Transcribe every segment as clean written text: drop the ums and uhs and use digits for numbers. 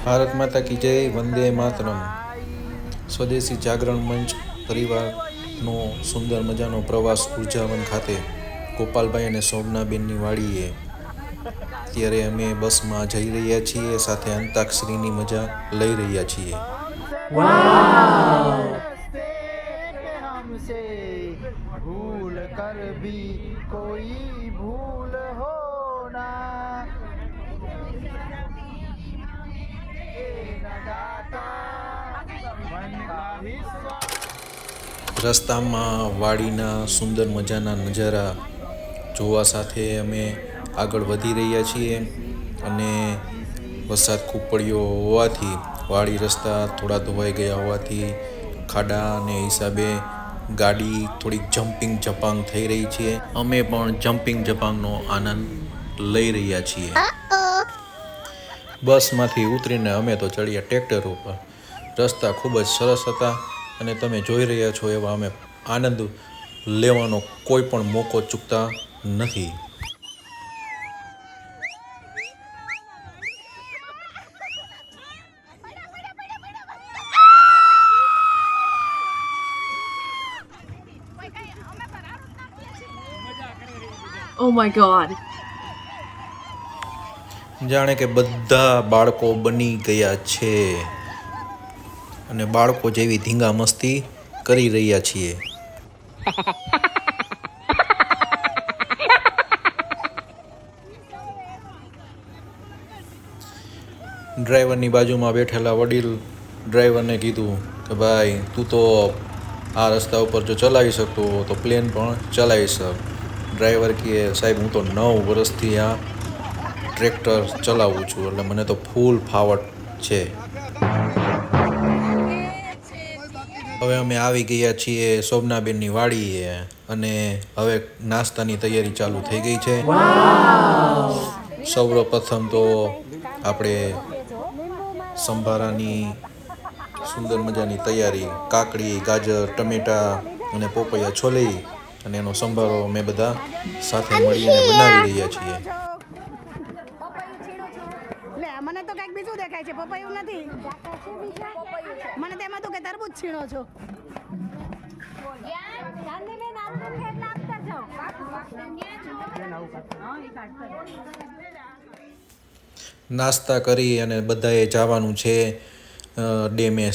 ભારત માતા કી જય, વંદે માતરમ। સ્વદેશી જાગરણ મંચ પરિવારનો સુંદર મજાનો પ્રવાસ ઉર્જાવન ખાતે ગોપાલભાઈ અને શોભનાબેનની વાડીએ। ત્યારે અમે બસમાં જઈ રહ્યા છીએ, સાથે અંતાક્ષરીની મજા લઈ રહ્યા છીએ। भूल कर भी कोई भूल हो ना રસ્તામાં વાડીના સુંદર મજાના નજારા જોવા સાથે અમે આગળ વધી રહ્યા છીએ। અને વરસાદ ખૂબ પડ્યો હોવાથી વાડી રસ્તા થોડા ધોવાઈ ગયા હોવાથી ખાડાને હિસાબે ગાડી થોડીક જમ્પિંગ જપાંગ થઈ રહી છે। અમે પણ જમ્પિંગ જપાંગનો આનંદ લઈ રહ્યા છીએ। બસમાંથી ઉતરીને અમે તો ચડ્યા ટ્રેક્ટર ઉપર। રસ્તા ખૂબ જ સરસ હતા અને તમે જોઈ રહ્યા છો એવા અમે આનંદ લેવાનો કોઈ પણ મોકો ચૂકતા નથી। Oh my god. જાણે કે બધા બાળકો બની ગયા છે અને બાળકો જેવી ધીંગા મસ્તી કરી રહ્યા છીએ। ડ્રાઈવરની બાજુમાં બેઠેલા વડીલ ડ્રાઈવરને કીધું કે ભાઈ તું તો આ રસ્તા ઉપર જો ચલાવી શકતો તો પ્લેન પણ ચલાવી શક। ડ્રાઈવર કહે સાહેબ હું તો 9 વર્ષથી આ ટ્રેક્ટર ચલાવું છું એટલે મને તો ફૂલ ફાવટ છે। હવે અમે આવી ગયા છીએ શોભનાબેનની વાડીએ અને હવે નાસ્તાની તૈયારી ચાલુ થઈ ગઈ છે। સૌપ્રથમ તો આપણે સંભારાની સુંદર મજાની તૈયારી, કાકડી, ગાજર, ટમેટા અને પોપૈયા છોલી અને એનો સંભારો અમે બધા સાથે મળીને બનાવી રહ્યા છીએ। મને તો કંઈક બીજું દેખાય છે, પપૈયું નથી, મને તેમાં તો કે તરબૂચ છીણો છો। નાસ્તા કરી અને બધાએ જવાનું છે ડેમે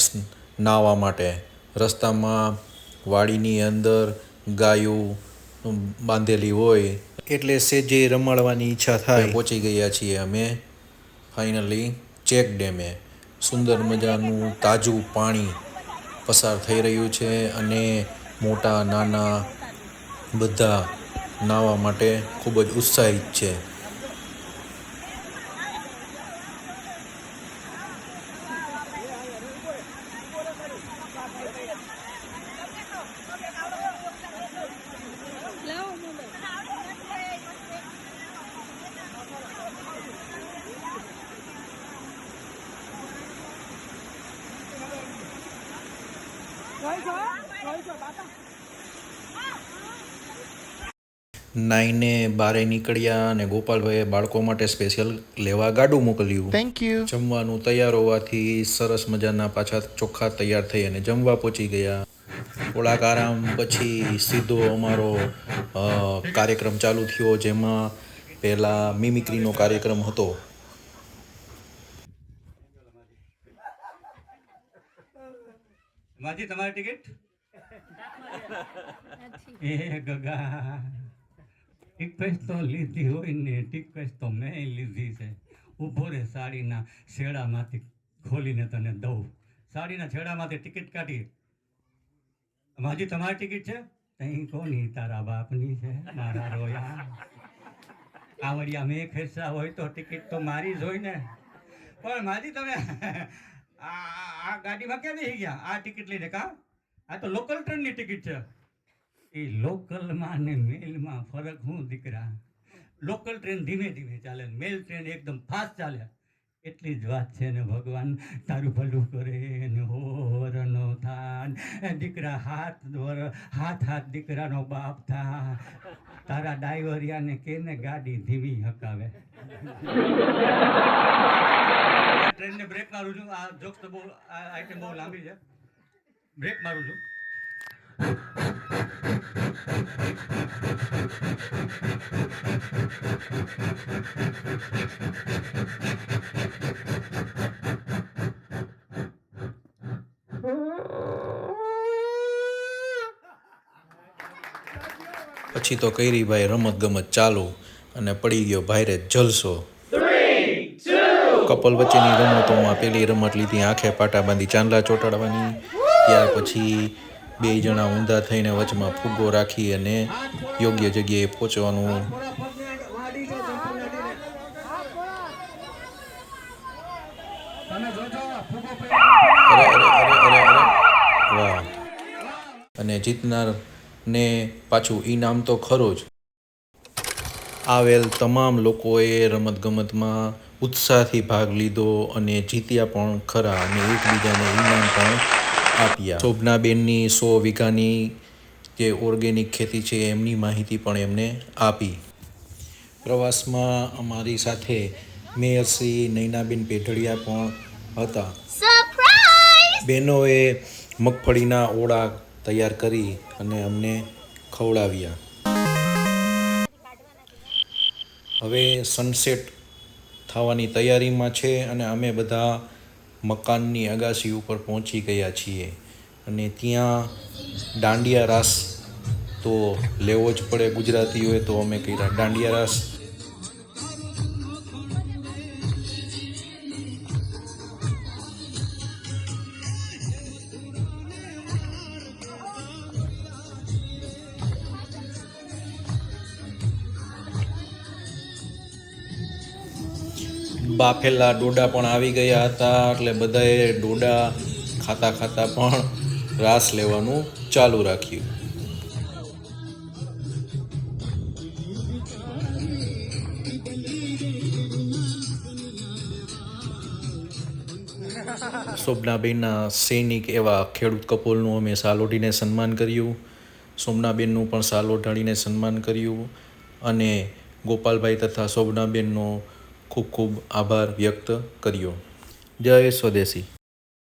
નાહવા માટે। રસ્તામાં વાડીની અંદર ગાયું બાંધેલી હોય એટલે સેજે રમાડવાની ઈચ્છા થાય। પહોંચી ગયા છીએ અમે ફાઇનલી ચેક ડેમે। સુંદર મજાનું તાજું પાણી પસાર થઈ રહ્યું છે અને મોટા નાના બધા નાહવા માટે ખૂબ જ ઉત્સાહિત છે। નાઈને બારે નીકળ્યા અને ગોપાલભાઈએ બાળકો માટે સ્પેશિયલ લેવા ગાડું મોકલ્યું। Thank you. જમવાનું તૈયાર હોવાથી સરસ મજાના પાછા ચોખ્ખા તૈયાર થઈ અને જમવા પહોંચી ગયા। થોડાક આરામ પછી સીધો અમારો કાર્યક્રમ ચાલુ થયો, જેમાં પહેલાં મિમિક્રીનો કાર્યક્રમ હતો। માજી તમારી ટિકિટ એ ગગા ટિકિટ તો લીધી હોય ને, ટિકિટ તો મેં લીધી છે। ઊભો રે સાડીના છેડામાંથી ખોલીને તને દઉં। સાડીના છેડામાંથી ટિકિટ કાઢી। માજી તમારી ટિકિટ છે? તઈ કોની તારા બાપની છે મારા રોયા? આવડિયા મેં ખેંચા હોય તો ટિકિટ તો મારી જ હોય ને। પણ માજી તમે આ ગાડીમાં કેમ બેસી ગયા? આ ટિકિટ લઈને કા? આ તો લોકલ ટ્રેનની ટિકિટ છે। એ લોકલમાં ને મેલમાં ફરક શું દીકરા? લોકલ ટ્રેન ધીમે ધીમે ચાલે, મેલ ટ્રેન એકદમ ફાસ્ટ ચાલે। એટલી જ વાત છે ને ભગવાન તારું ભલું કરે ને હોરનો થાન દીકરા હાથ હાથ દીકરાનો બાપ થા। તારા ડાઈવરિયાને કેને ગાડી ધીમી હકાવે। ટ્રેનને બ્રેક મારું છું. આ જોક્સ તો બહુ આ આઈટમ બહુ લાંબી છે. બ્રેક મારું છું. પછી તો કરી ભાઈ રમત ગમત ચાલુ અને પડી ગયો ભાઈરે જલસો. કપલ વચ્ચેની રમતોમાં પેલી રમત લીધી આંખે પાટા બાંધી ચાંદલા ચોંટાડવાની. ત્યાર પછી 2 જણા ઊંધા થઈને વચમાં ફુગ્ગો રાખી અને યોગ્ય જગ્યાએ પહોંચવાનું. વાહ. અને જીતનારને પાછું ઈનામ તો ખરું જ. આવેલ તમામ લોકોએ રમતગમતમાં ઉત્સાહથી ભાગ લીધો અને જીત્યા પણ ખરા અને એકબીજાને ઈનામ પણ આપ્યા. શોભનાબેનની 100 વીઘાની જે ઓર્ગેનિક ખેતી છે એમની માહિતી પણ એમને આપી. પ્રવાસમાં અમારી સાથે મેયર શ્રી નૈનાબેન પેઢડિયા પણ હતા. બહેનોએ મગફળીના ઓળા તૈયાર કરી અને અમને ખવડાવ્યા. હવે સનસેટ થવાની તૈયારીમાં છે અને અમે બધા મકાનની અગાસી ઉપર પહોંચી ગયા છીએ અને ત્યાં દાંડિયા રાસ તો લેવો જ પડે ગુજરાતીઓએ, તો અમે કર્યા દાંડિયા રાસ. બાફેલા ડોડા પણ આવી ગયા હતા એટલે બધાએ ડોડા ખાતા ખાતા પણ રાસ લેવાનું ચાલુ રાખ્યું. શોભનાબેનના સૈનિક એવા ખેડૂત કપોલનું અમે સાલ ઓઢીને સન્માન કર્યું. સોમનાબેનનું પણ સાલ ઓઢાડીને સન્માન કર્યું અને ગોપાલભાઈ તથા શોભનાબેનનો ખૂબ ખૂબ આભાર વ્યક્ત કર્યો. જય સ્વદેશી.